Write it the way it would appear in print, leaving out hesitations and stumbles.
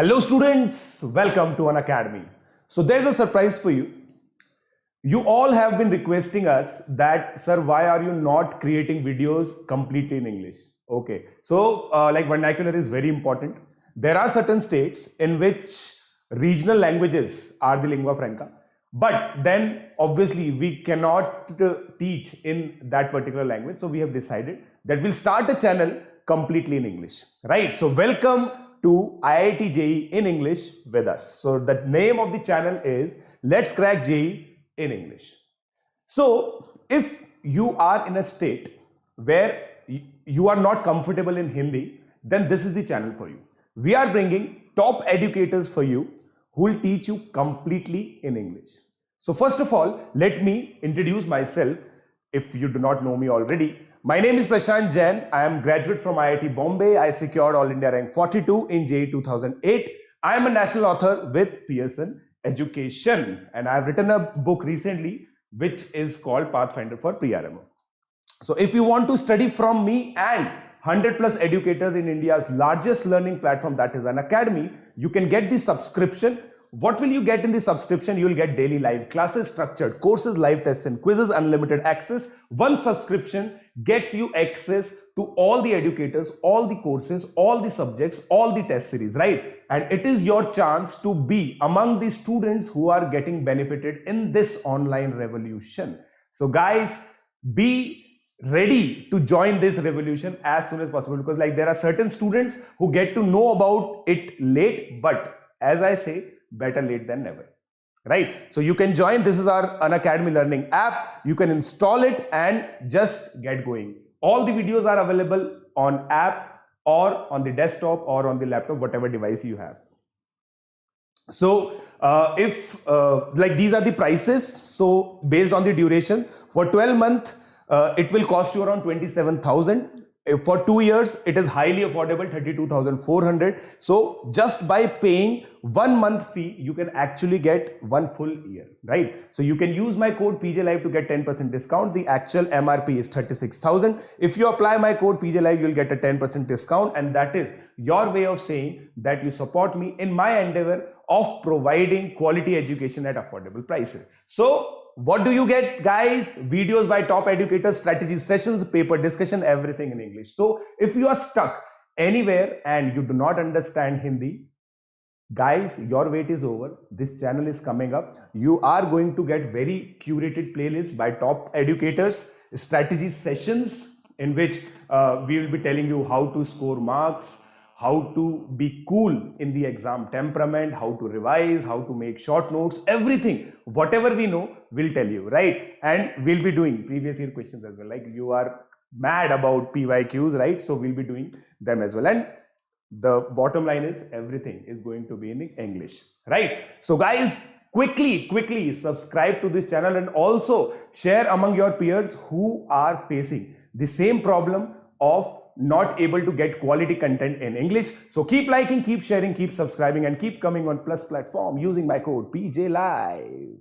Hello students, welcome to Unacademy. So there's a surprise for you. You all have been requesting us that, sir, why are you not creating videos completely in English? Okay, so like vernacular is very important. There are certain states in which regional languages are the lingua franca, but then obviously we cannot teach in that particular language. So we have decided that we'll start a channel completely in English, right? So welcome to IIT JEE in English with us. So the name of the channel is Let's Crack JEE in English. So if you are in a state where you are not comfortable in Hindi, then this is the channel for you. We are bringing top educators for you who will teach you completely in English. So first of all, let me introduce myself if you do not know me already. My name is Prashant Jain. I am graduate from IIT Bombay. I secured All India rank 42 in JEE 2008. I am a national author with Pearson Education, and I have written a book recently which is called Pathfinder for Pre-RMO. So if you want to study from me and 100 plus educators in India's largest learning platform, that is Unacademy, you can get the subscription. What will you get in the subscription? You will get daily live classes, structured courses, live tests and quizzes, unlimited access. One subscription gets you access to all the educators, all the courses, all the subjects, all the test series, right? And it is your chance to be among the students who are getting benefited in this online revolution. So guys, be ready to join this revolution as soon as possible, because like there are certain students who get to know about it late, but as I say, better late than never, right? So you can join. This is our Unacademy learning app. You can install it and just get going. All the videos are available on app or on the desktop or on the laptop, whatever device you have. So if like these are the prices, so based on the duration, for 12 months it will cost you around 27,000. For 2 years, it is highly affordable, 32,400. So just by paying 1 month fee, you can actually get 1 full year, right? So you can use my code PJLive to get 10% discount. The actual MRP is 36,000. If you apply my code PJLive, you'll get a 10% discount, and that is your way of saying that you support me in my endeavor of providing quality education at affordable prices. So what do you get, guys? Videos by top educators, strategy sessions, paper discussion, everything in English. So if you are stuck anywhere and you do not understand Hindi, guys, your wait is over. This channel is coming up. You are going to get very curated playlists by top educators, strategy sessions in which we will be telling you how to score marks, how to be cool in the exam temperament, how to revise, how to make short notes, everything, whatever we know, we'll tell you, right? And we'll be doing previous year questions as well. Like you are mad about PYQs, right? So we'll be doing them as well. And the bottom line is everything is going to be in English, right? So guys, quickly subscribe to this channel and also share among your peers who are facing the same problem of not able to get quality content in English. So keep liking, keep sharing, keep subscribing, and keep coming on Plus platform using my code PJLive.